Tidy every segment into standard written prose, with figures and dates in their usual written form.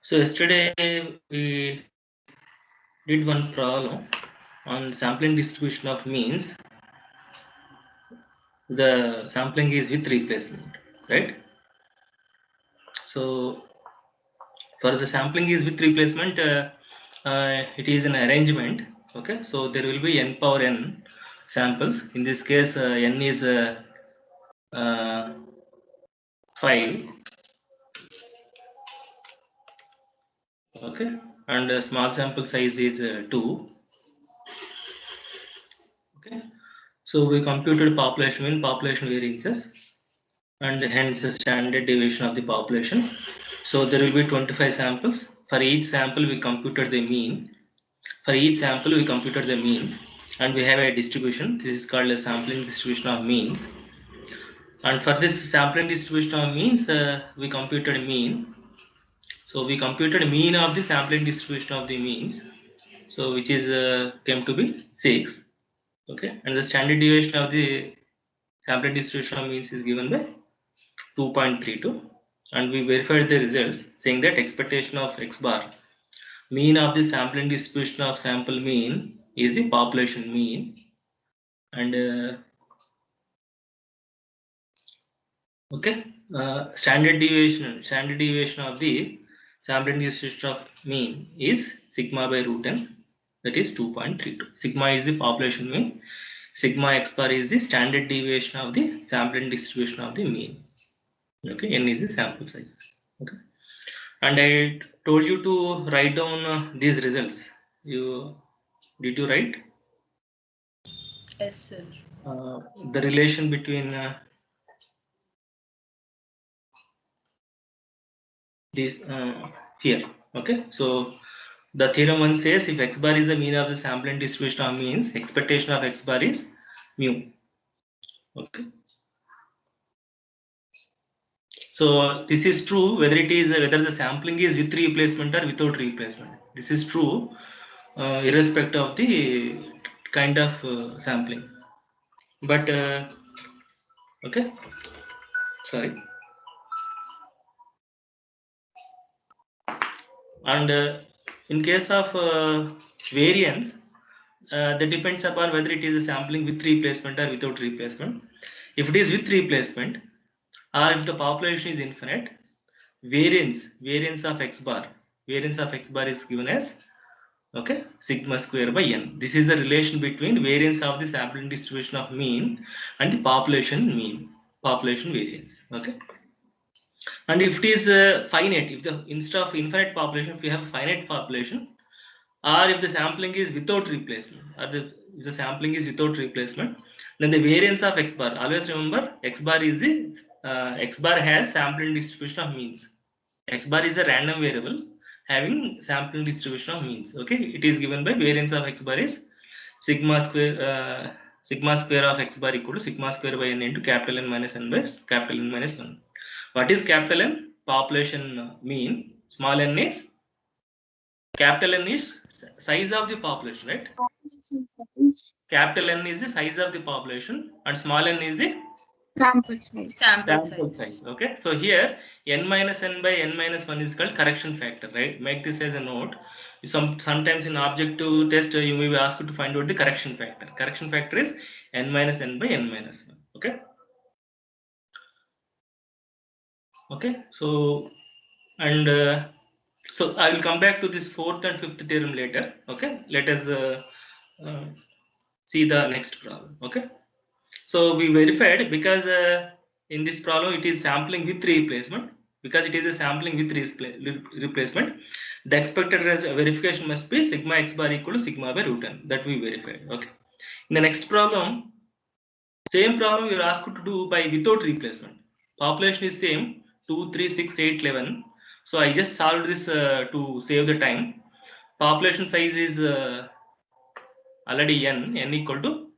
So yesterday we did one problem on sampling distribution of means. The sampling is with replacement, right? So for the sampling is with replacement, it is an arrangement. Okay, so there will be n power n samples. In this case, n is 5. Okay, and small sample size is 2. Okay, so we computed population mean, population variances, and hence the standard deviation of the population. So there will be 25 samples. For each sample we computed the mean. For each sample we computed the mean, and we have a distribution. This is called a sampling distribution of means. And for this sampling distribution of means, we computed mean. So we computed mean of the sampling distribution of the means. So which is came to be 6. Okay, and the standard deviation of the sampling distribution of means is given by 2.32, and we verified the results saying that expectation of x bar, mean of the sampling distribution of sample mean, is the population mean, and okay, standard deviation of the sampling distribution of mean is sigma by root n, that is 2.32. Sigma is the population mean, sigma x bar is the standard deviation of the sampling distribution of the mean. Okay, n is the sample size. Okay, and I told you to write down these results. Did you write? Yes, sir. The relation between these here. Okay, so the theorem 1 says if x bar is the mean of the sampling distribution of means, expectation of x bar is mu. Okay, so this is true whether it is whether the sampling is with replacement or without replacement. This is true irrespective of the kind of sampling. But okay, sorry. And in case of variance, that depends upon whether it is a sampling with replacement or without replacement. If it is with replacement, or if the population is infinite, variance of x bar is given as, okay, sigma square by n. This is the relation between variance of the sampling distribution of mean and the population variance. Okay, and if it is finite, if the instead of infinite population, if you have finite population, or if the sampling is without replacement, or if the sampling is without replacement, then the variance of x bar, always remember x bar is the x bar has sampling distribution of means. X bar is a random variable having sampling distribution of means. Okay, it is given by variance of x bar is sigma square of x bar equal to sigma square by n into capital N minus n by capital N minus 1. What is capital N? Population mean. Small n is, capital N is size of the population, right? Capital N is the size of the population and small n is the sample size. Okay, so here n minus n by n minus 1 is called correction factor, right? Make this as a note. Sometimes in objective test you may be asked to find out the correction factor. Correction factor is n minus n by n minus 1. Okay. Okay, so and so I will come back to this fourth and fifth theorem later. Okay, let us see the next problem. Okay, so we verified because in this problem it is sampling with replacement. Because it is a sampling with replacement, the expected verification must be sigma x bar equal to sigma by root n. That we verified. Okay, in the next problem, same problem you are asked to do by without replacement. Population is same 2, 3, 6, 8, 11. So I just solved this to save the time. Population size is already n equal to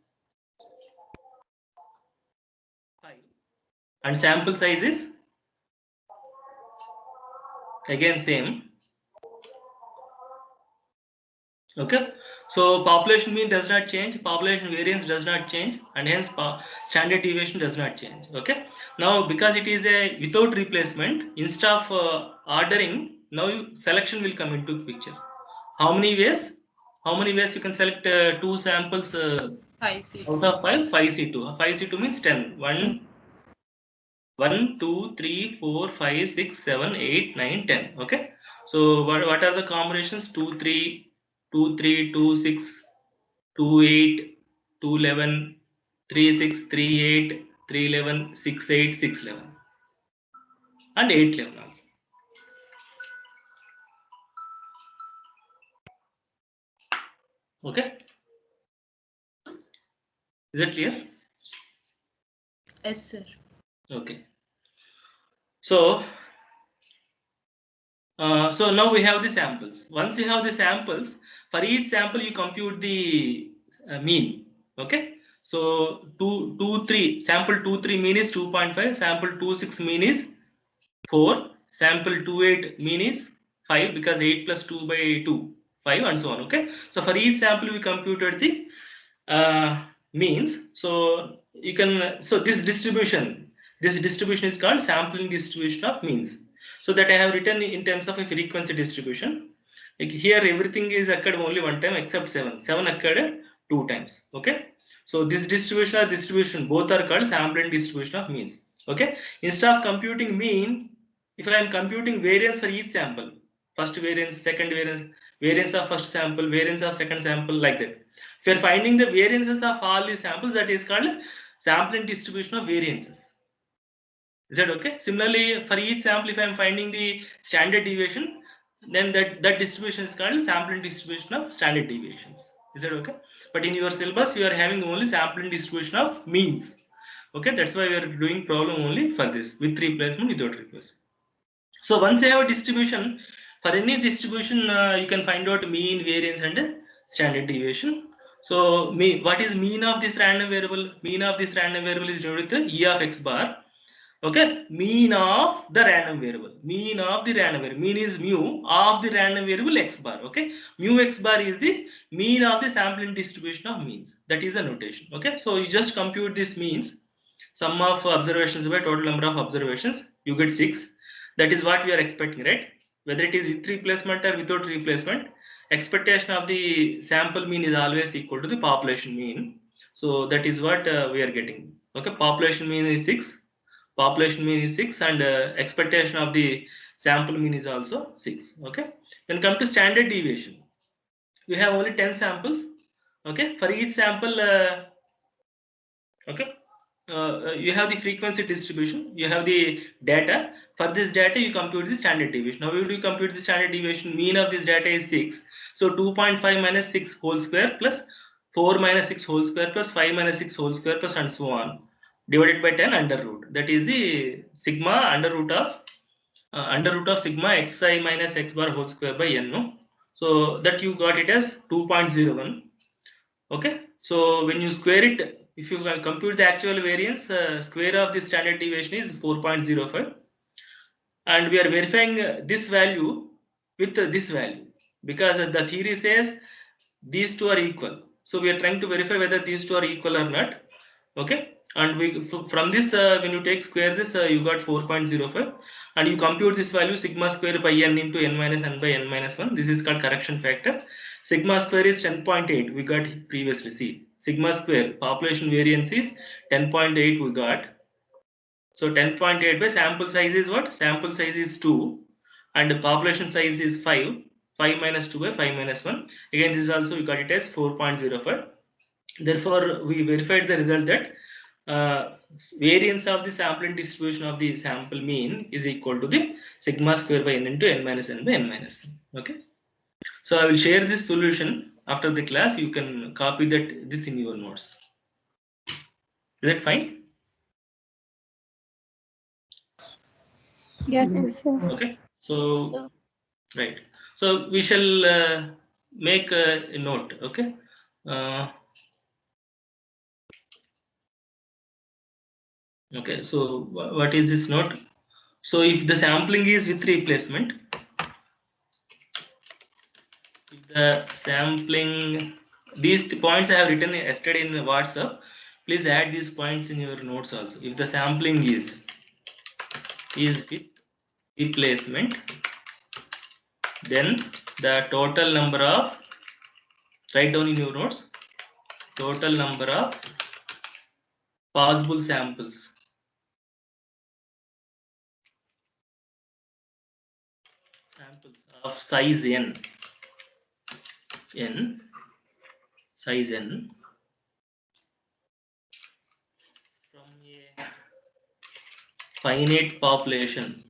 5, and sample size is again same. Okay, so population mean does not change, population variance does not change, and hence standard deviation does not change. Okay, now because it is a without replacement, instead of ordering selection will come into picture. How many ways? How many ways you can select two samples? 5C2. Out of 5, 5C2. 5C2 means 10. 1, 2, 3, 4, 5, 6, 7, 8, 9, 10. Okay. So what are the combinations? 2, 3, 2, 3, 2, 6, 2, 8, 2, 11, 3, 6, 3, 8, 3, 11, 6, 8, 6, 11. And 8, 11 also. Okay. Is it clear? Yes, sir. Okay. So now we have the samples. Once you have the samples, for each sample you compute the mean. Okay. So 3 sample 2, 3 mean is 2.5. Sample 2, 6 mean is 4. Sample 2, 8 mean is 5 because 8 plus 2 by 2, 5 and so on. Okay. So for each sample we computed the means. So you can this distribution is called sampling distribution of means. So that I have written in terms of a frequency distribution. Like here everything is occurred only one time except 7. 7 occurred 2 times. Okay. So this distribution or distribution both are called sampling distribution of means. Okay. Instead of computing mean, if I am computing variance for each sample, first variance, second variance, variance of first sample, variance of second sample, like that. If you are finding the variances of all these samples, that is called sampling distribution of variances. Is that okay? Similarly, for each sample, if I am finding the standard deviation, then that distribution is called sampling distribution of standard deviations. Is that okay? But in your syllabus, you are having only sampling distribution of means. Okay, that's why we are doing problem only for this, with replacement, without replacement. So once you have a distribution, for any distribution, you can find out mean, variance, and standard deviation. So what is mean of this random variable? Mean of this random variable is denoted with E of x bar. Okay, mean of the random variable. Mean of the random variable. Mean is mu of the random variable x bar. Okay, mu x bar is the mean of the sampling distribution of means. That is a notation. Okay, so you just compute this means. Sum of observations by total number of observations. You get 6. That is what we are expecting, right? Whether it is with replacement or without replacement, expectation of the sample mean is always equal to the population mean. So that is what we are getting. Okay, population mean is 6. Population mean is 6, and expectation of the sample mean is also 6. Okay. Then come to standard deviation. We have only 10 samples. Okay. For each sample, okay, you have the frequency distribution. You have the data. For this data, you compute the standard deviation. Now, how do you compute the standard deviation? Mean of this data is 6. So 2.5 minus 6 whole square plus 4 minus 6 whole square plus 5 minus 6 whole square plus and so on, divided by 10 under root. That is the sigma under root of sigma xi minus x bar whole square by n. No? So that you got it as 2.01. Okay. So when you square it, if you compute the actual variance, square of the standard deviation is 4.05, and we are verifying this value with this value because the theory says these two are equal. So we are trying to verify whether these two are equal or not. Okay, and from this when you take square this, you got 4.05, and you compute this value sigma square by n into n minus n by n minus 1. This is called correction factor. Sigma square is 10.8. We got previously. See, sigma square population variance is 10.8. We got. So 10.8 by sample size is what? Sample size is 2, and the population size is 5. 5 minus 2 by 5 minus 1. Again, this is also we got it as 4.05. Therefore, we verified the result that variance of the sampling distribution of the sample mean is equal to the sigma square by n into n minus n by n minus n. Okay. So I will share this solution after the class. You can copy this in your notes. Is that fine? Yes, sir. Okay. So right. So we shall make a note. Okay. Okay. So what is this note? So if the sampling is with replacement, if the sampling, these points I have written yesterday in WhatsApp, please add these points in your notes also. If the sampling is with replacement, then the total number of, write down in your notes, total number of possible samples. Samples of size n, size n, from a finite population,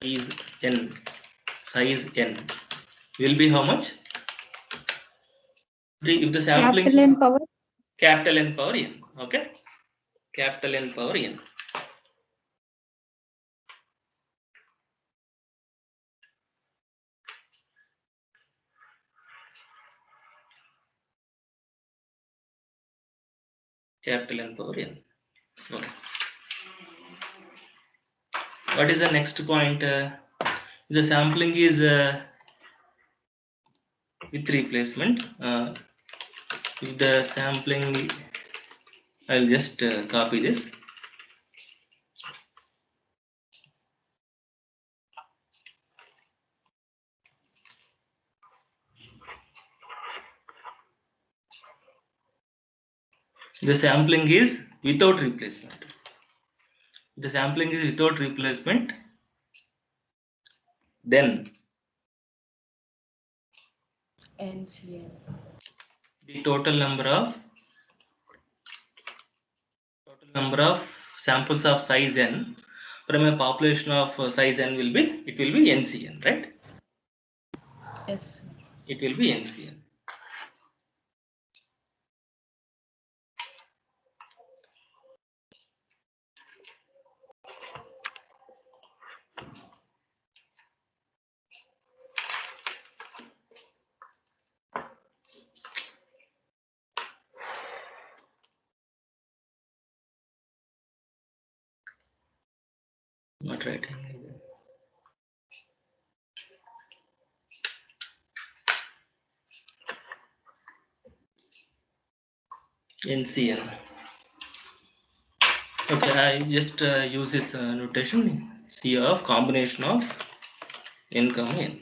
size n will be how much? If the sampling Capital N power. capital N power n, okay, capital N power n. Capital N power n. Okay. What is the next point? The sampling is with replacement. If the sampling, I'll just copy this. The sampling is without replacement. The sampling is without replacement, then NCN. the total number of samples of size n from a population of size n will be, it will be NCN, right? Yes, sir. It will be NCN. Not writing. NCN. Okay, I just use this notation C of combination of n comma n.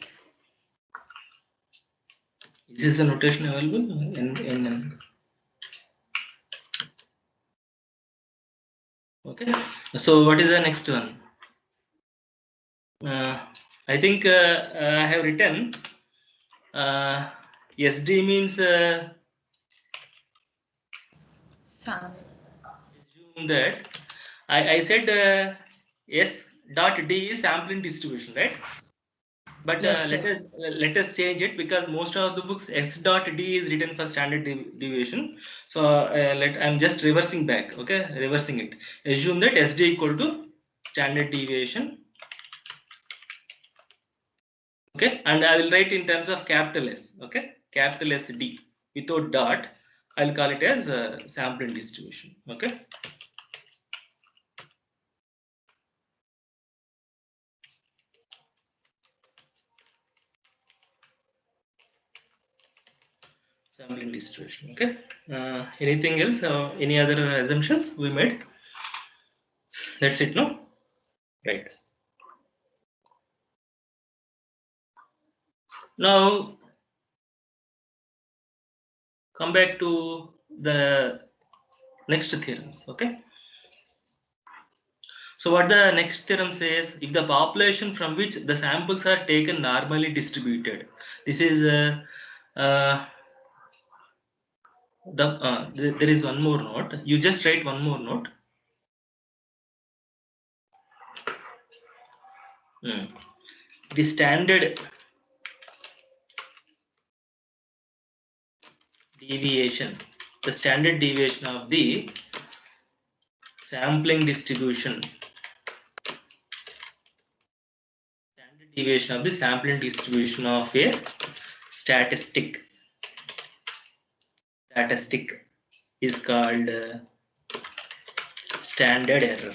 Is this a notation available? N. Okay. So what is the next one? I think I have written SD means Sam. assume that I said S dot D is sampling distribution, right? But Yes, sir. let us change it, because most of the books S dot D is written for standard deviation. So I'm just reversing back. Okay, reversing it. Assume that SD equal to standard deviation. Okay, and I will write in terms of capital S. Okay, capital S D without dot. I'll call it as sampling distribution. Okay. Sampling distribution. Okay. Anything else? Any other assumptions we made? That's it, no? Right. Now come back to the next theorems. Okay. So what the next theorem says: if the population from which the samples are taken normally distributed, this is there is one more note. You just write one more note. The standard deviation, the standard deviation of the sampling distribution, standard deviation of the sampling distribution of a statistic is called standard error.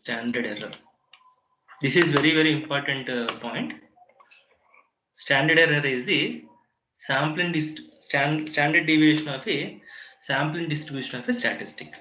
Standard error. This is very important point. Standard error is the sampling standard deviation of a sampling distribution of a statistic.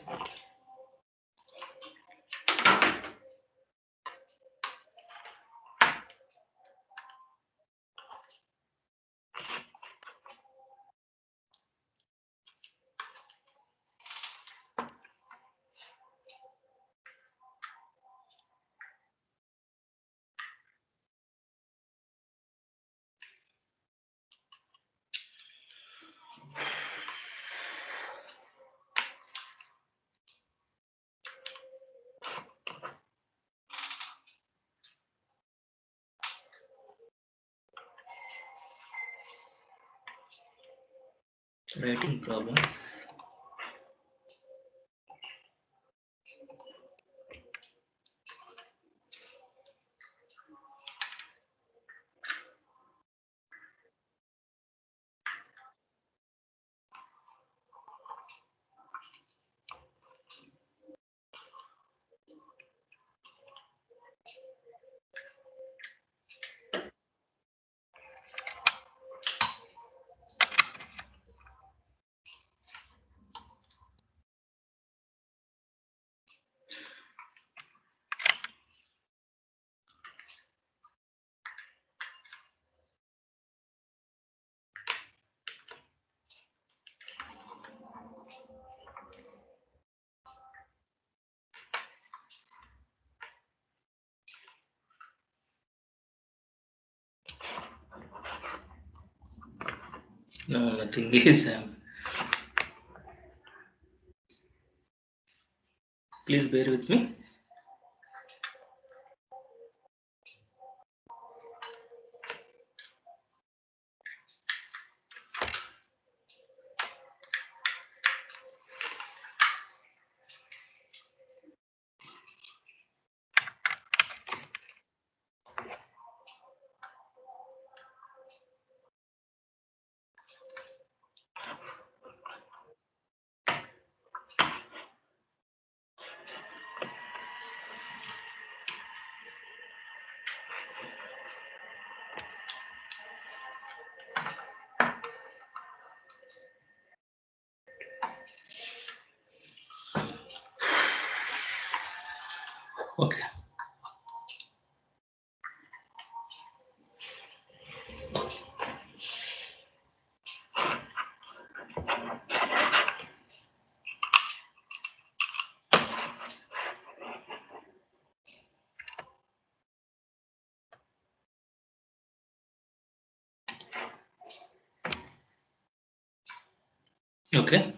Writing problems. No, nothing is. Please bear with me. Okay. Okay.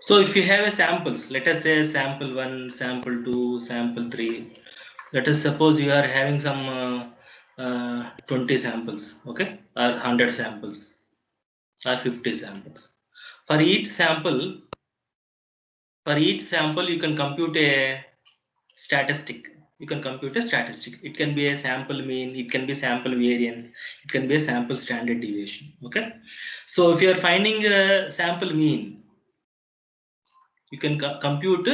So if you have a samples, let us say sample 1, sample 2, sample 3. Let us suppose you are having some 20 samples, okay, or 100 samples, or 50 samples. For each sample, you can compute a statistic. You can compute a statistic. It can be a sample mean, it can be sample variance, it can be a sample standard deviation. Okay. So if you are finding a sample mean, you can compute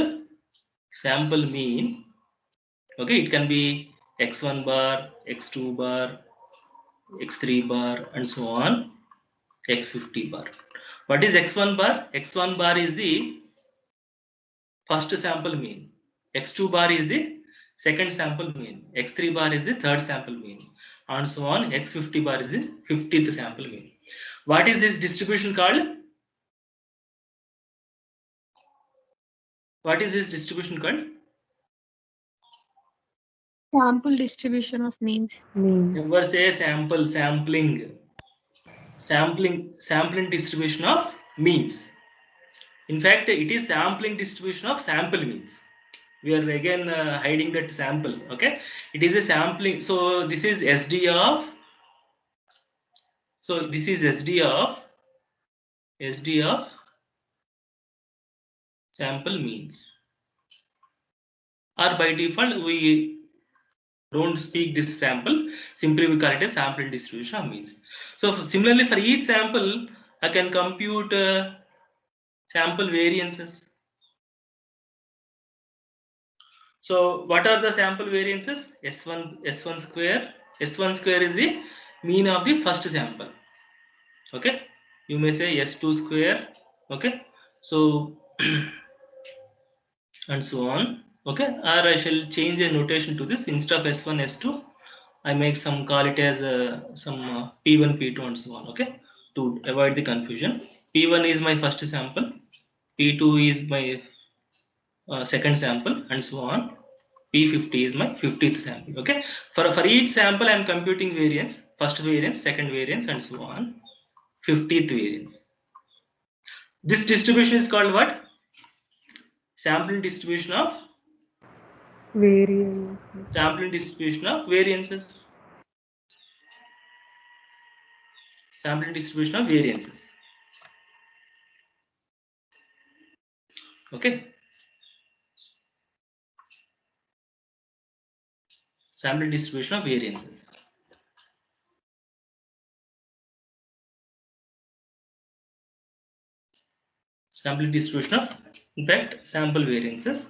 sample mean. Okay, it can be x1 bar, x2 bar, x3 bar, and so on, x50 bar. What is x1 bar? X1 bar is the first sample mean. X2 bar is the second sample mean. X3 bar is the third sample mean, and so on. X50 bar is the 50th sample mean. What is this distribution called? What is this distribution called? Sample distribution of means. Never say sample, sampling distribution of means. In fact, it is sampling distribution of sample means. We are again hiding that sample. Okay, it is a sampling. So this is SD of. So this is SD of sample means. Or by default we don't speak this sample. Simply we call it a sampling distribution of means. So similarly for each sample, I can compute sample variances. So what are the sample variances? S1 square. S1 square is the mean of the first sample. Okay, you may say S2 square. Okay, so and so on. Okay, or I shall change the notation to this. Instead of S1 S2, I make some, call it as some P1 P2 and so on. Okay, to avoid the confusion. P1 is my first sample, P2 is my second sample, and so on. P50 is my 50th sample. Okay, for each sample I am computing variance, first variance, second variance, and so on, 50th variance. This distribution is called what? Sampling distribution of Variance. Sampling distribution of variances. Sampling distribution of variances. Okay. Sampling distribution of variances. Sampling distribution of, in fact, sample variances.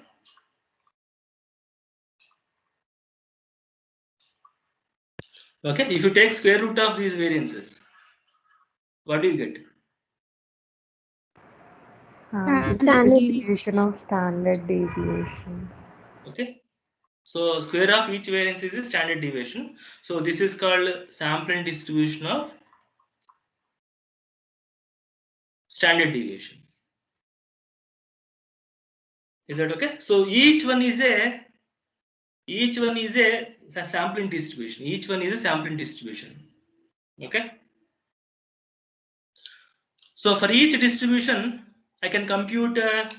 Okay, if you take square root of these variances, what do you get? Standard distribution of standard deviations. Okay, so square of each variance is a standard deviation. So this is called sampling distribution of standard deviations. Is that okay? So each one is a sampling distribution. Each one is a sampling distribution. Okay. So for each distribution, I can compute. Where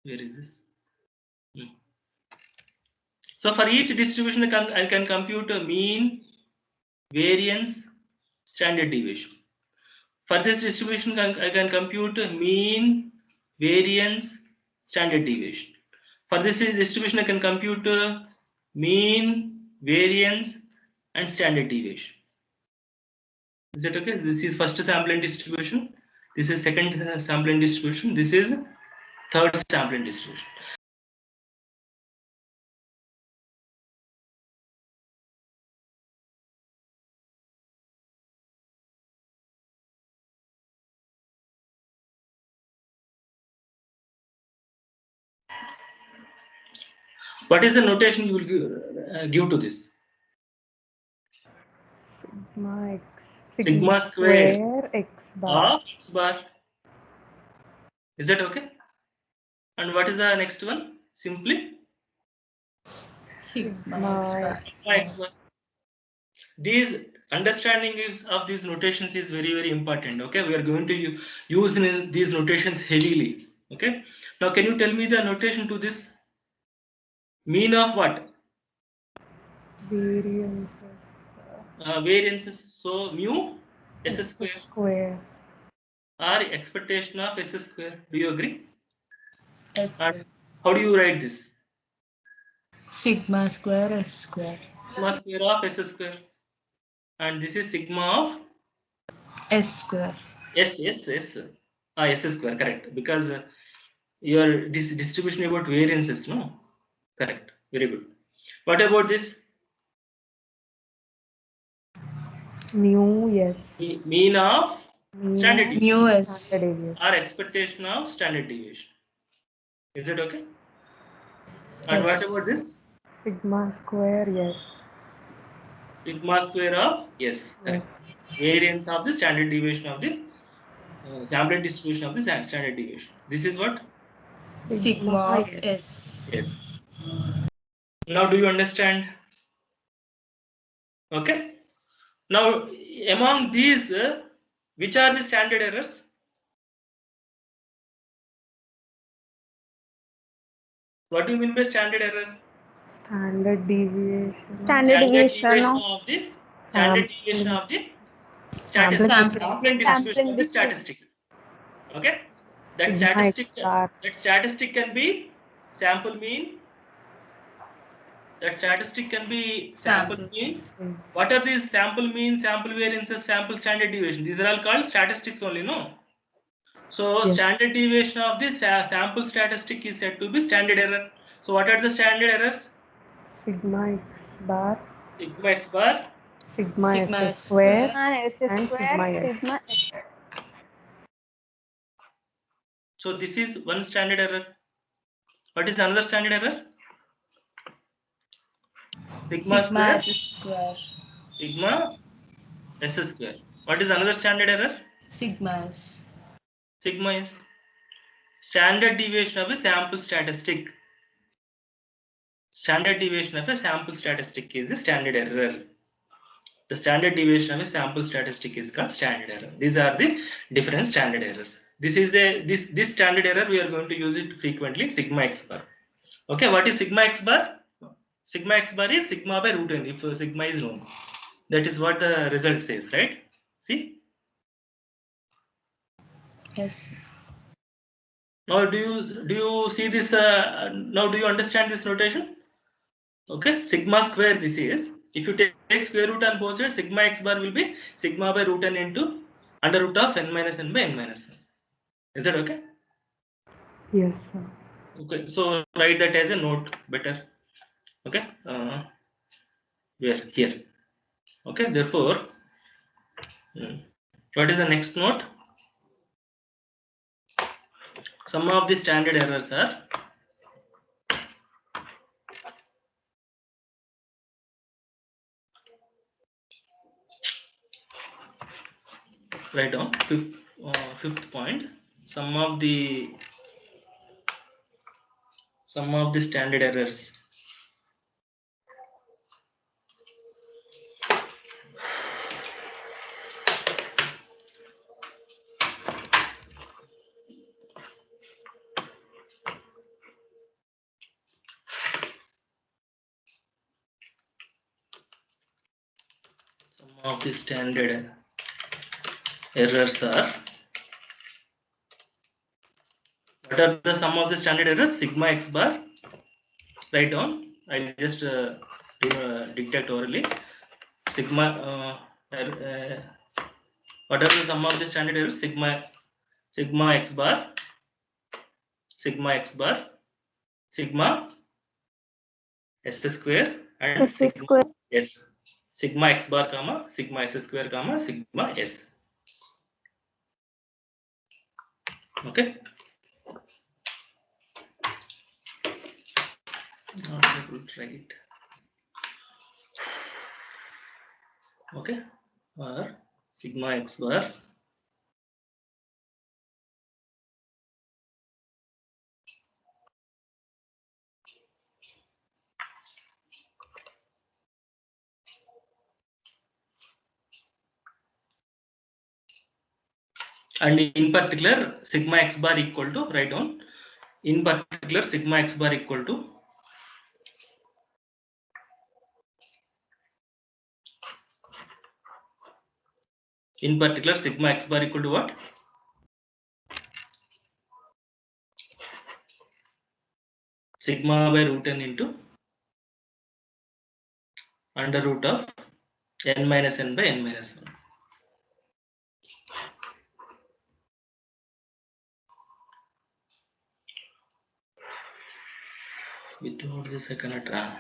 is this? So for each distribution, I can compute a mean, variance, standard deviation. For this distribution, I can compute a mean, variance, standard deviation. For this distribution, I can compute a mean, variance, and standard deviation. Is that okay? This is first sampling distribution. This is second sampling distribution. This is third sampling distribution. What is the notation you will give to this? Sigma x. Sigma square x bar. of x bar. Is that okay? And what is the next one? Simply Sigma x bar. x bar. These understanding of these notations is very, very important. Okay, we are going to use these notations heavily. Okay, now can you tell me the notation to this? Mean of what? Variances. Variances. So mu s square Square. or expectation of s square. Do you agree? S. And how do you write this? Sigma square S square. Sigma square of s square. And this is sigma of S square. s square, correct, because your this distribution about variances, no? Correct, very good. What about this? Mu yes. Mean of standard deviation. Mu S. Standard deviation. Or expectation of standard deviation. Is it okay? And Yes. what about this? Sigma square yes. Sigma square of yes, correct. Variance of the standard deviation of the sampling distribution of the standard deviation. This is what? Sigma of yes. S. Yes. Now do you understand? Okay. Now among these, which are the standard errors? What do you mean by standard error? Standard deviation. Standard deviation of of the standard deviation of the Sampling sampling distribution of the statistic. Okay. That Sigma statistic, x bar. that statistic can be sample mean. That statistic can be sample mean. What are these sample mean, sample variances, sample standard deviation? These are all called statistics only, no? So Yes. standard deviation of this sample statistic is said to be standard error. So what are the standard errors? Sigma x bar. Sigma x bar. Sigma Sigma s S square. S And square, sigma s. sigma s. So this is one standard error. What is another standard error? Sigma Sigma square. S square. Sigma s square. What is another standard error? Sigma S. Sigma is standard deviation of a sample statistic. Standard deviation of a sample statistic is the standard error. The standard deviation of a sample statistic is called standard error. These are the different standard errors. This is this standard error we are going to use it frequently, sigma x bar. Okay, what is sigma x bar? Sigma x bar is sigma by root n if sigma is known. That is what the result says, right? See? Yes. Now do you see this? Now do you understand this notation? Okay, sigma square this is. If you take square root on both sides, sigma x bar will be sigma by root n into under root of n minus n by n minus n. Is that okay? Yes, sir. Okay, so write that as a note better. Okay, where here. Okay, therefore, what is the next note? Some of the standard errors are write down fifth point. Some of the standard errors. Some of the standard errors are. What are the sum of the standard errors? Sigma x bar. Write down. I'll just dictate orally. Sigma. What are the sum of the standard errors? Sigma x bar. Sigma x bar. Sigma s square and S sigma square. s. Sigma x bar comma sigma s square comma sigma s. Okay. Not able to write. Okay. Or sigma x bar. And in particular, sigma x bar equal to, write down, in particular, sigma x bar equal to what? Sigma by root n into under root of n minus n by n minus 1. Without this, I cannot run.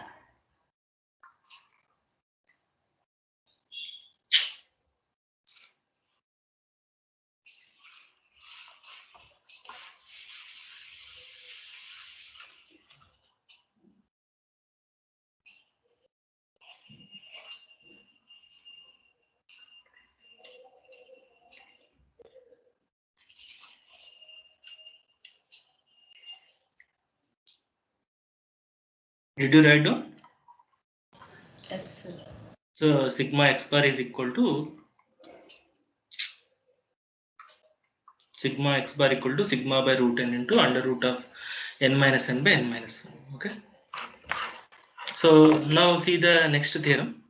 Did you write down? Yes, sir. So sigma x bar is equal to sigma by root n into under root of n minus n by n minus 1. Okay. So now see the next theorem.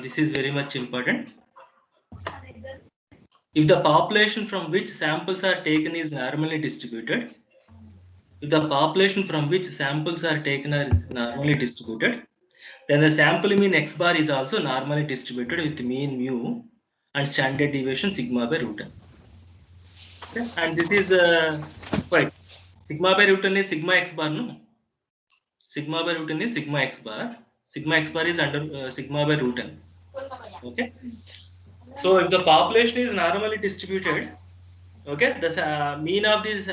This is very much important. If the population from which samples are taken is normally distributed, then the sample mean x bar is also normally distributed with mean mu and standard deviation sigma by root n. Okay? And this is right. Sigma by root n is sigma x bar, no? Sigma by root n is sigma x bar. Sigma x bar is under sigma by root n. Okay. So if the population is normally distributed, okay, the mean of this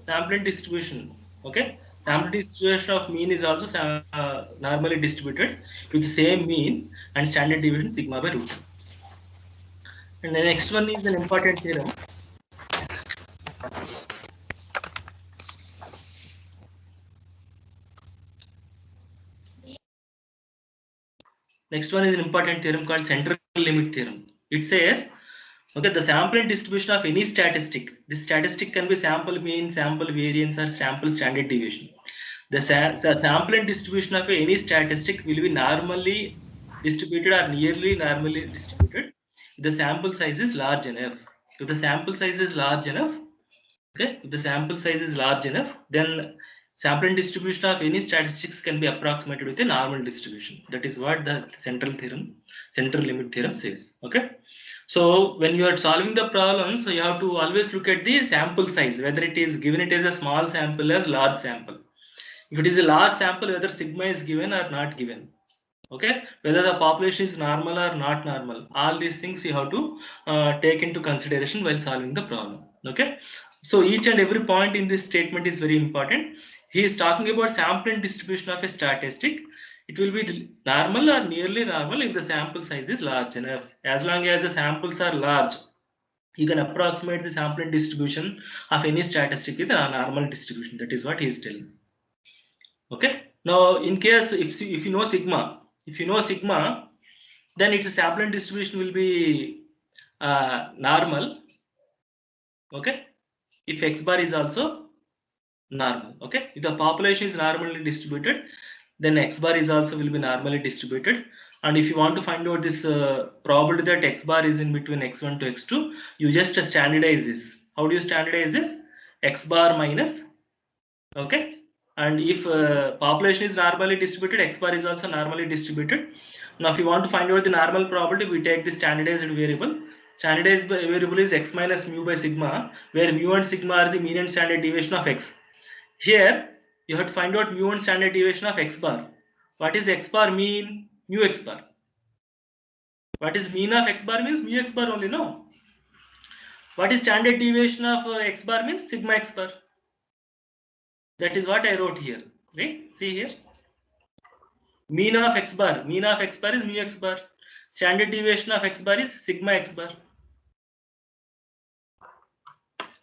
sampling distribution, okay, sampling distribution of mean is also normally distributed with the same mean and standard deviation sigma by root n. And the next one is an important theorem. Next one is an important theorem called central limit theorem. It says, okay, the sampling distribution of any statistic. This statistic can be sample mean, sample variance, or sample standard deviation. The sampling distribution of any statistic will be normally distributed or nearly normally distributed if the sample size is large enough. If the sample size is large enough, okay, if the sample size is large enough, then sampling distribution of any statistics can be approximated with a normal distribution. That is what the central limit theorem says. Okay. So when you are solving the problem, so you have to always look at the sample size, whether it is given it as a small sample as large sample. If it is a large sample, whether sigma is given or not given. Okay, whether the population is normal or not normal. All these things you have to take into consideration while solving the problem. Okay, so each and every point in this statement is very important. He is talking about sampling distribution of a statistic. It will be normal or nearly normal if the sample size is large enough. As long as the samples are large, you can approximate the sampling distribution of any statistic with a normal distribution. That is what he is telling. Okay. Now, in case if you know sigma, then its sampling distribution will be normal. Okay. If x bar is also normal. Okay. If the population is normally distributed, then x bar is also will be normally distributed. And if you want to find out this probability that x bar is in between x1 to x2, you just standardize this. How do you standardize this? X bar minus, okay, and if population is normally distributed, x bar is also normally distributed. Now if you want to find out the normal probability, we take the standardized variable. Standardized variable is x minus mu by sigma, where mu and sigma are the mean and standard deviation of x. Here you have to find out mu and standard deviation of x bar. What is x bar mean? Mu x bar. What is mean of x bar means mu x bar only, no? What is standard deviation of x bar means sigma x bar. That is what I wrote here, right? See here. Mean of x bar is mu x bar. Standard deviation of x bar is sigma x bar.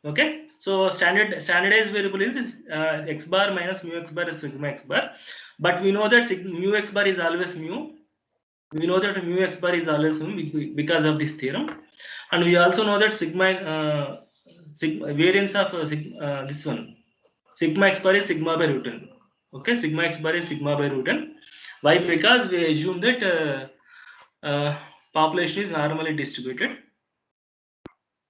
Okay. So standardized variable is x bar minus mu x bar is sigma x bar. But we know that mu x bar is always mu. We know that mu x bar is always mu because of this theorem. And we also know that sigma variance of this one. Sigma x bar is sigma by root n. Okay, sigma x bar is sigma by root n. Why? Because we assume that population is normally distributed.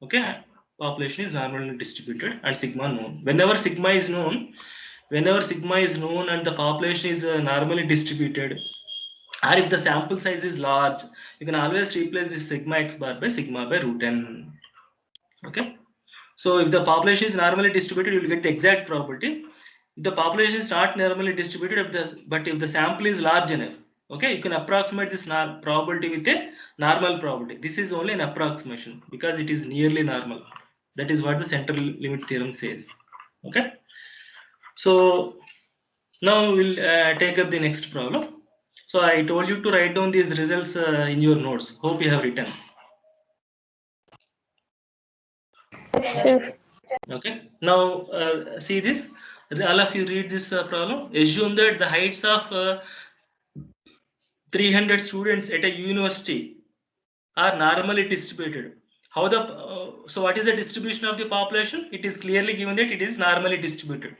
Okay, population is normally distributed and sigma known. Whenever sigma is known and the population is normally distributed, or if the sample size is large, you can always replace this sigma x bar by sigma by root n. Okay. So if the population is normally distributed, you will get the exact probability. If the population is not normally distributed, but if the sample is large enough, okay, you can approximate this probability with a normal probability. This is only an approximation because it is nearly normal. That is what the central limit theorem says. Okay. So now we'll take up the next problem. So I told you to write down these results in your notes. Hope you have written. Sure. Okay. Now see this. All of you read this problem. Assume that the heights of 300 students at a university are normally distributed. How so what is the distribution of the population? It is clearly given that it is normally distributed.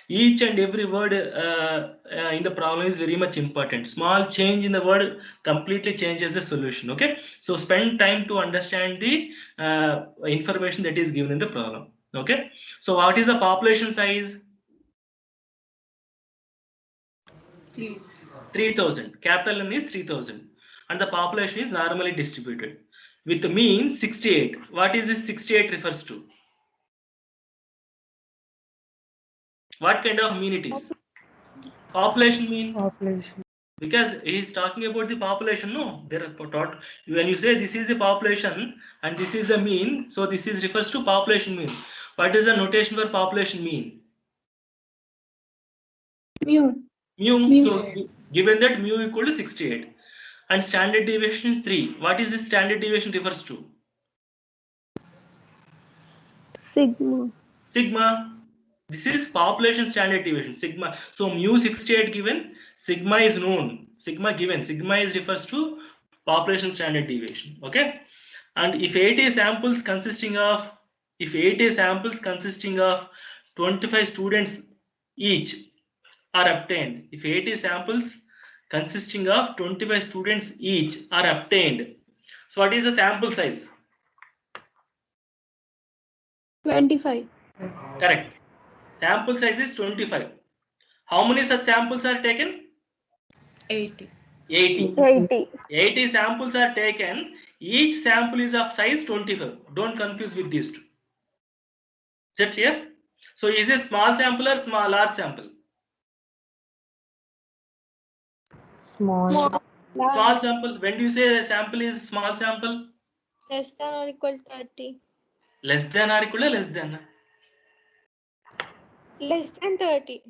Each and every word in the problem is very much important. Small change in the word completely changes the solution. Okay, so spend time to understand the information that is given in the problem. Okay, so what is the population size? 3000. Capital N is 3000, and the population is normally distributed with the mean 68. What is this 68 refers to? What kind of mean it is? Population mean. Population. Because he is talking about the population, no? There are taught when you say this is the population and this is the mean, so this is refers to population mean. What is the notation for population mean? Mu. Mu. So given that mu equal to 68 and standard deviation is 3. What is this standard deviation refers to? Sigma. Sigma. This is population standard deviation, sigma. So mu 68 given, sigma is known. Sigma given, sigma is refers to population standard deviation. Okay. And if 80 samples consisting of 25 students each, are obtained. If 80 samples consisting of 25 students each are obtained, so what is the sample size? 25. Correct. Sample size is 25. How many such samples are taken? 80. 80. 80. 80 samples are taken. Each sample is of size 25. Don't confuse with these two. Is that clear? So is it small sample or large sample? Small. Small sample. When do you say a sample is small sample? Less than or equal to 30. Less than or equal to less than? Less than 30.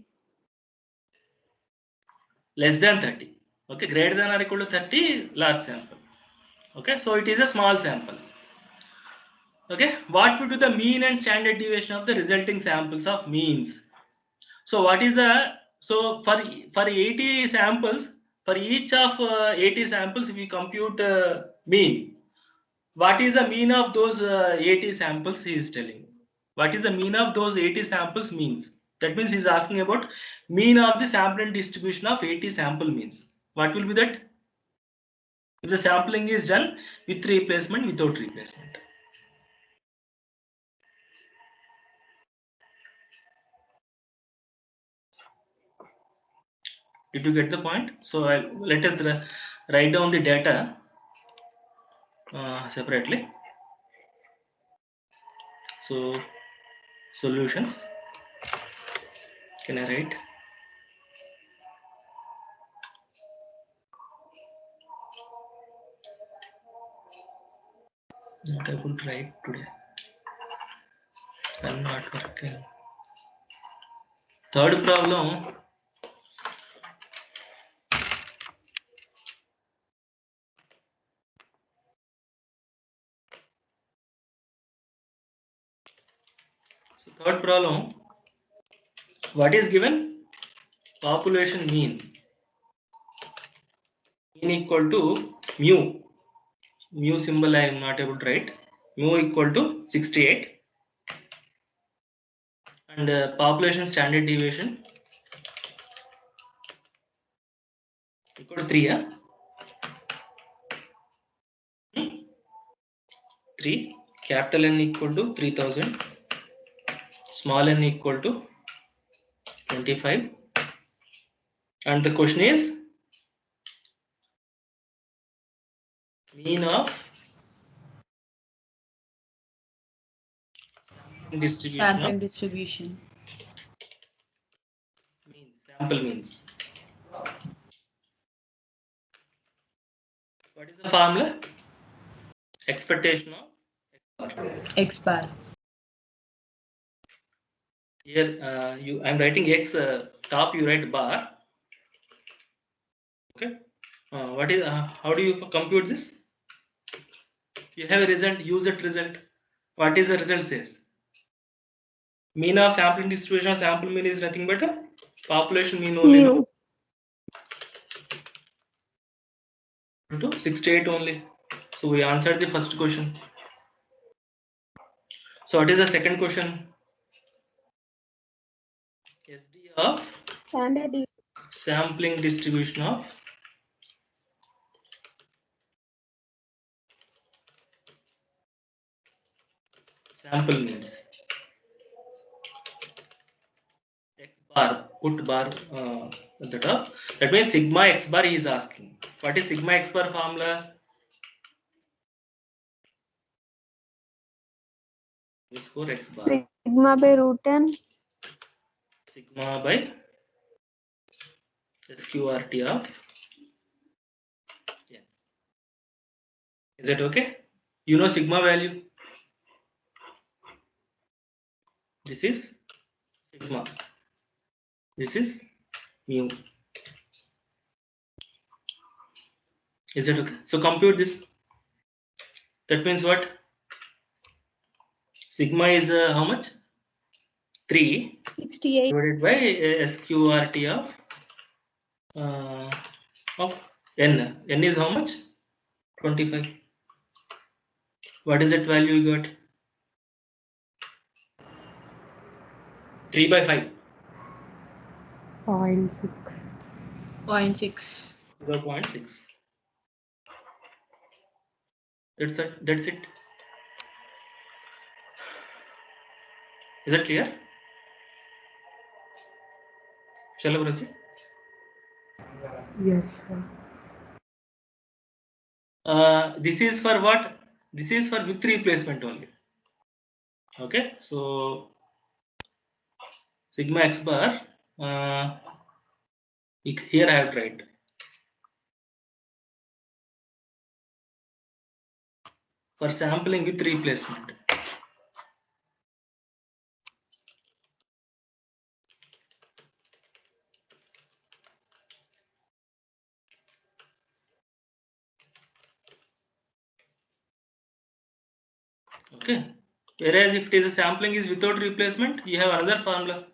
Less than 30. Okay, greater than or equal to 30, large sample. Okay, so it is a small sample. Okay, what would be the mean and standard deviation of the resulting samples of means? So what is the, so for 80 samples, for each of 80 samples, if we compute mean, what is the mean of those 80 samples he is telling? What is the mean of those 80 samples means? That means he is asking about mean of the sampling distribution of 80 sample means. What will be that? If the sampling is done with replacement, without replacement. Did you get the point? So let us write down the data separately. So solutions. Can I write? Not able to write today. I'm not working. Third problem. So third problem. What is given? Population mean. Mean equal to mu. Mu symbol I am not able to write. Mu equal to 68. And population standard deviation equal to 3. 3. Capital N equal to 3000. Small n equal to 25. And the question is mean of distribution Sampling of distribution. means, sample means. What is the formula? Expectation of X bar. here I'm writing x, top you write bar. Okay, what is how do you compute this? You have a result, use that result. What is the result says? Mean of sampling distribution of sample mean is nothing but a population mean only. Mu. To 68 only. So we answered the first question. So what is the second question? SD of Standard deviation. sampling distribution of sample means. X bar, put bar at the top. That means sigma x bar he is asking. What is sigma x bar formula? Is for x bar. Sigma by root n. Sigma by SQRT of n. Is that okay? You know sigma value. This is sigma. This is mu. Is it okay? So compute this. That means what? Sigma is how much? 3 68. divided by SQRT of n. N is how much? 25. What is that value you got? 3 by 5. 0.6. 0.6. 0.6. That's it. Is that clear? Shall I proceed? Yes, sir. This is for what? This is for with replacement only. Okay, so sigma x bar. Here I have tried. For sampling with replacement. Okay. Whereas if it is a sampling is without replacement, you have another formula.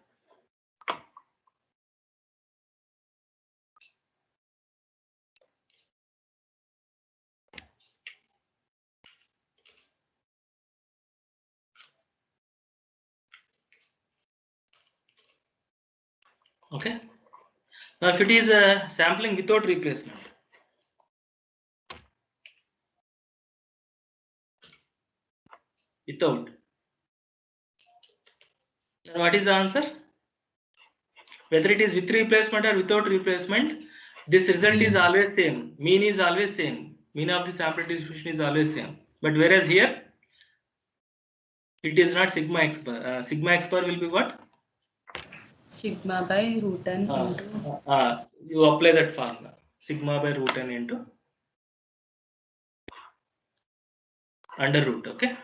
Okay. Now if it is a sampling without replacement, without, then what is the answer? Whether it is with replacement or without replacement, this result is always same. Mean is always same. Mean of the sample distribution is always same. But whereas here, it is not sigma x bar. Sigma x bar will be what? Sigma by root n into. You apply that formula. Sigma by root n into under root. Okay.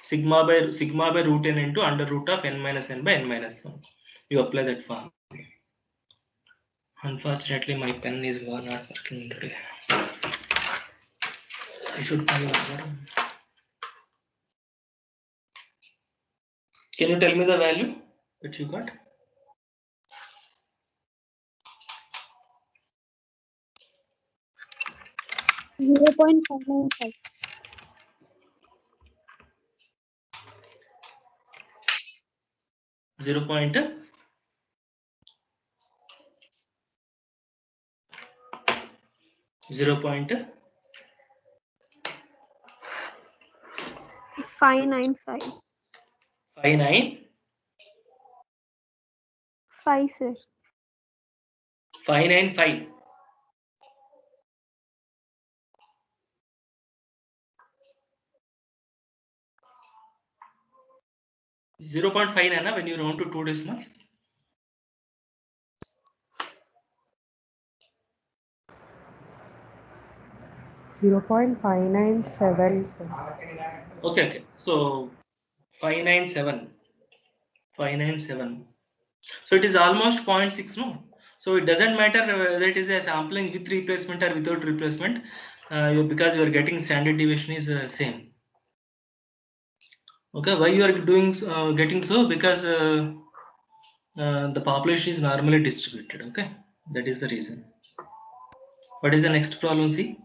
Sigma by root n into under root of n minus n by n minus 1. You apply that formula. Unfortunately, my pen is not working today. I should tell you. Can you tell me the value that you got? Zero 0.595. 0. 595. 0.59. 5, sir. 595. Zero 0.5 when you round to 2 decimals. $0.597, sir. Okay. So 597. 597. So it is almost 0.6, no? So it doesn't matter whether it is a sampling with replacement or without replacement, because you are getting standard deviation is same. Okay, why you are doing getting so? Because the population is normally distributed. Okay, that is the reason. What is the next problem? See,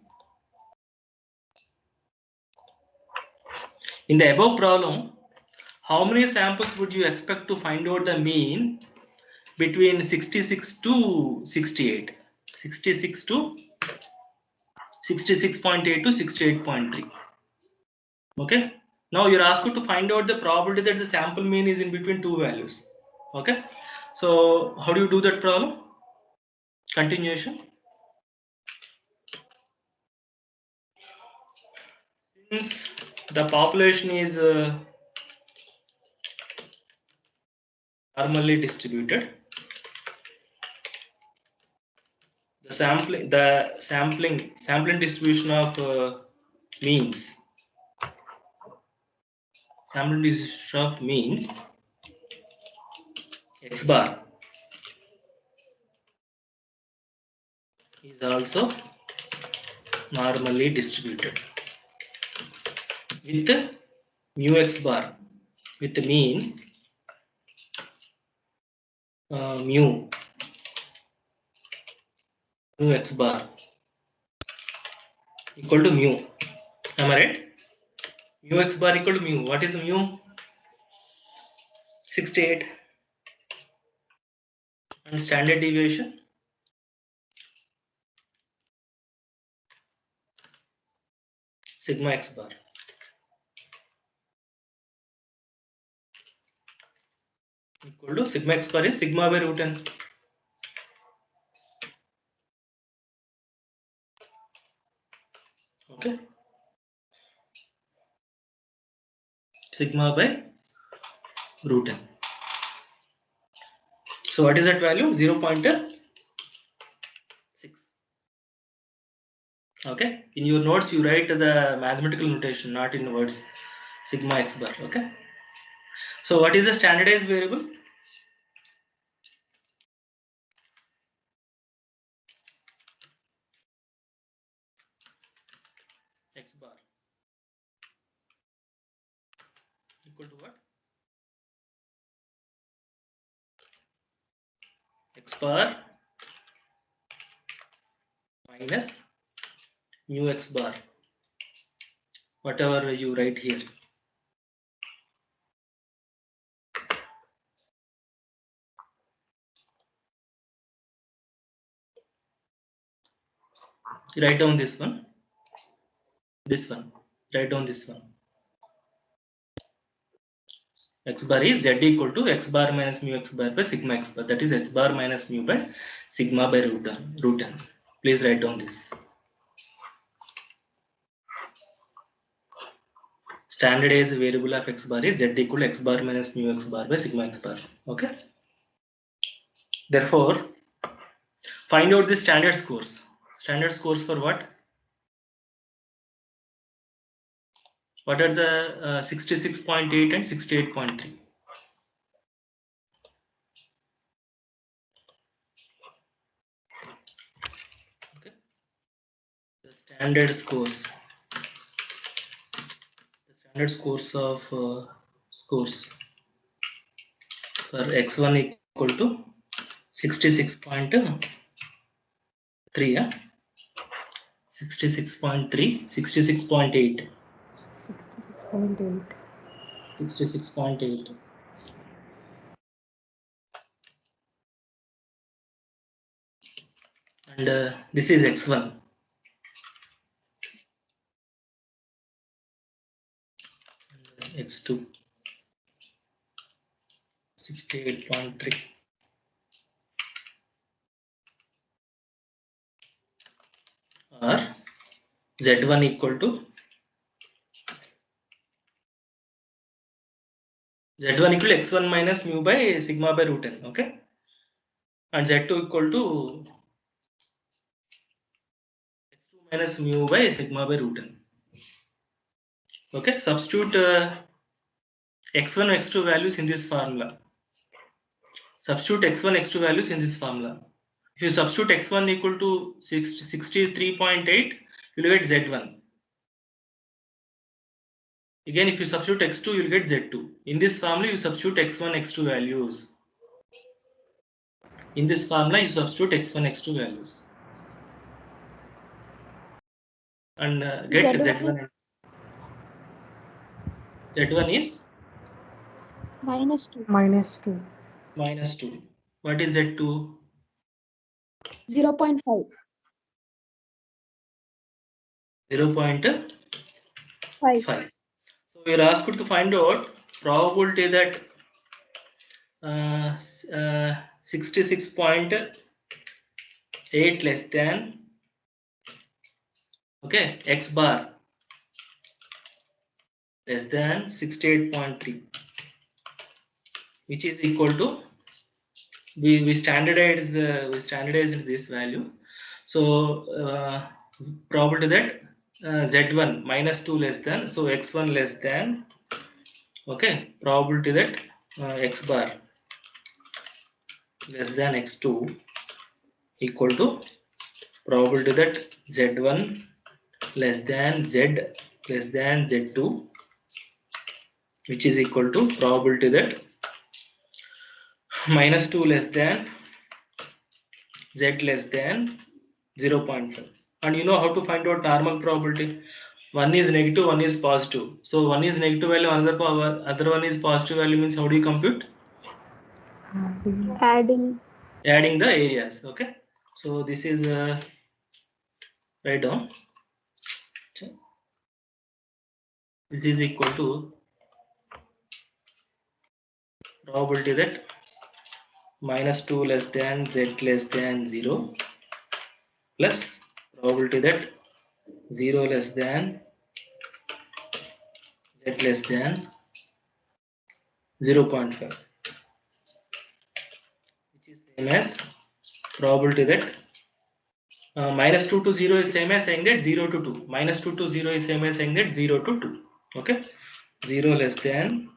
in the above problem, how many samples would you expect to find out the mean between 66 to 68? 66 to 66.8 to 68.3. Okay. Now you're asked to find out the probability that the sample mean is in between two values. Okay. So how do you do that problem? Continuation. Since the population is normally distributed, the sampling distribution of means x bar is also normally distributed with mu x bar with the mean mu x bar equal to mu. Am I right? Mu x bar equal to mu. What is mu? 68. And standard deviation? Sigma x bar. Equal to sigma x bar is sigma by root n. Okay. Sigma by root n. So what is that value? 0.6. Okay. In your notes, you write the mathematical notation, not in words. Sigma x bar. Okay. So what is the standardized variable? X bar equal to what? X bar minus mu x bar, whatever you write here. You write down this one, write down this one. X bar is z equal to x bar minus mu x bar by sigma x bar, that is x bar minus mu by sigma by root n. Please write down this. Standardized variable of x bar is z equal to x bar minus mu x bar by sigma x bar. Okay. Therefore, find out the standard scores. Standard scores for what? What are the 66.8 and 68.3? Okay. The standard scores. The standard scores of scores for x1 equal to 66.3. 66.3, 66.8. 66.8. 66.8. And this is x1. And x2. 68.3. Or z1 equal to z1 equal to x1 minus mu by sigma by root n. Okay. And z2 equal to x2 minus mu by sigma by root n. Okay. Substitute x1 x2 values in this formula. Substitute x1 x2 values in this formula. If you substitute x1 equal to 63.8, you will get z1. Again, if you substitute x2, you will get z2. In this formula, you substitute x1 x2 values. In this formula, you substitute x1 x2 values. And get z1. Z1 is? minus 2. Minus 2. Minus 2. What is z2? 0.5. 0.5. So we are asked to find out probability that 66.8 less than, okay, x bar less than 68.3, which is equal to, we standardized this value. So probability that z1 minus 2 less than, so x1 less than, okay, probability that x bar less than x2 equal to probability that z1 less than z2, which is equal to probability that minus 2 less than z less than 0.5. And you know how to find out normal probability. One is negative, one is positive. So one is negative value, other one is positive value, means how do you compute? Adding. adding the areas. Okay, so this is write down. This is equal to probability that -2 less than z less than 0 plus probability that 0 less than z less than 0.5, which is same as probability that -2 to 0 is same as saying that 0 to 2. -2 to 0 is same as saying that 0 to 2. Okay, 0 less than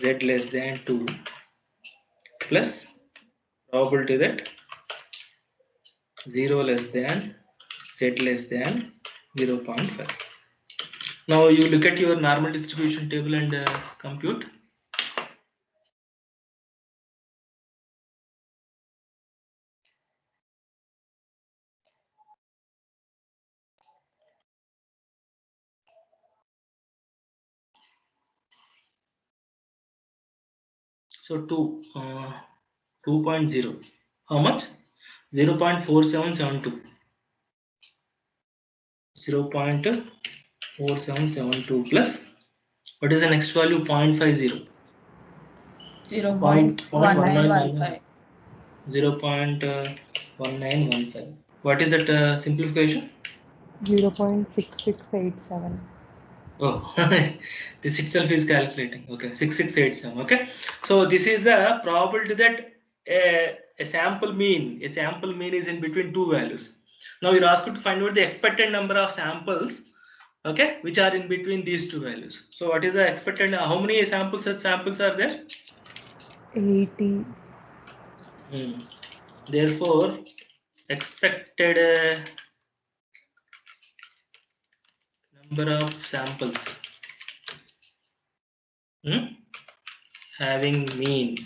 z less than 2 plus probability that 0 less than z less than 0.5. Now you look at your normal distribution table and compute. So 2.0, how much? 0.4772. 0.4772 plus what is the next value? 0.50. 0.1915. 0.1915. What is that simplification? 0.6687. Oh, this itself is calculating. Okay, 6687. Okay, so this is the probability that a sample mean is in between two values. Now you're asked to find out the expected number of samples, okay, which are in between these two values. So what is the expected? How many samples? Such samples are there? 80. Therefore, expected number of samples having mean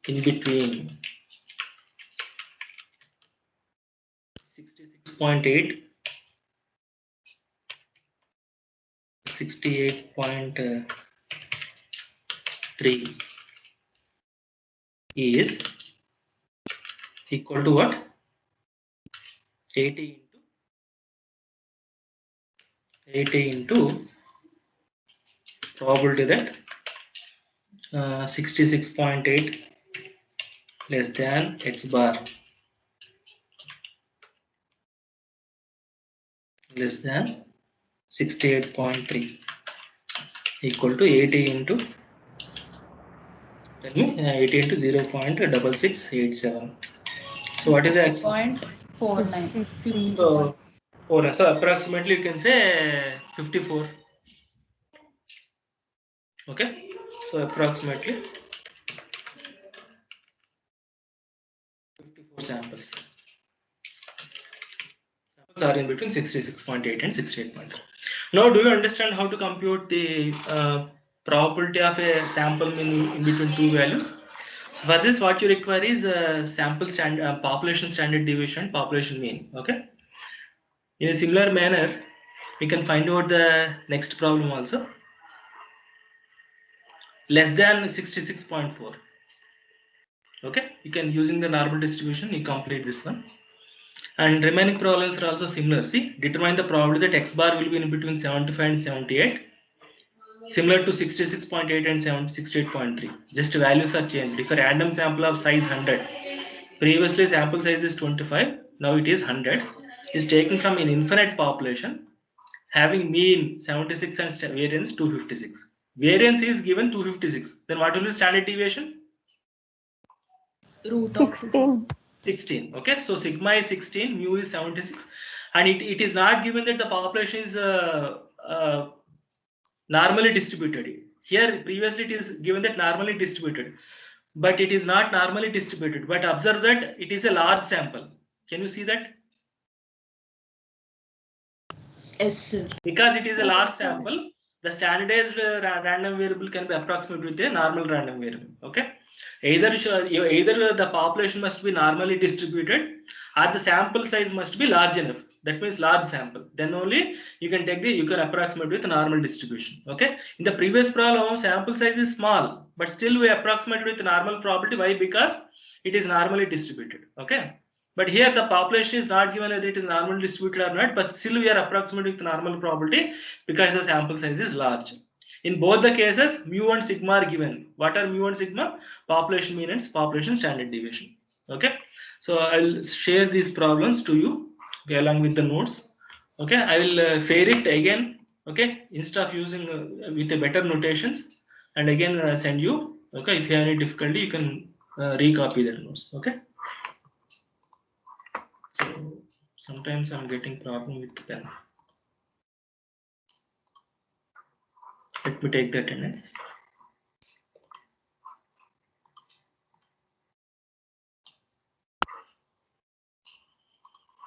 in between 66.8, 68.3 is equal to what? 80 into probability that 66.8 less than x bar less than 68.3 equal to 80 into, tell me, 80 into 0.6687. So what is the 0.49. So approximately you can say 54. Okay, so approximately 54 samples are in between 66.8 and 68.3. Now, do you understand how to compute the probability of a sample in between two values? So for this, what you require is population standard deviation, population mean. Okay. In a similar manner, we can find out the next problem also. Less than 66.4. Okay, you can, using the normal distribution, you complete this one. And remaining problems are also similar. See, determine the probability that x bar will be in between 75 and 78, similar to 66.8 and 68.3. Just values are changed. If a random sample of size 100, previously sample size is 25, now it is 100, is taken from an infinite population having mean 76 and variance 256. Variance is given 256. Then what will be standard deviation? Root of 16. 16. Okay, so sigma is 16, mu is 76, and it is not given that the population is normally distributed. Here previously it is given that normally distributed, but it is not normally distributed. But observe that it is a large sample. Can you see that? Yes, sir. Because it is a large sample, the standardized random variable can be approximated with a normal random variable. Okay, either the population must be normally distributed, or the sample size must be large enough. That means large sample. Then only you can approximate with normal distribution. Okay. In the previous problem, sample size is small, but still we approximate with normal probability. Why? Because it is normally distributed. Okay, but here the population is not given whether it is normally distributed or not, but still we are approximating with normal probability because the sample size is large. In both the cases, mu and sigma are given. What are mu and sigma? Population mean and population standard deviation. Okay, so I'll share these problems to you, okay, along with the notes. Okay, I will fare it again. Okay, instead of using with a better notations, and again send you. Okay, if you have any difficulty, you can recopy the notes. Okay. So sometimes I'm getting problem with the pen. Let me take the attendance.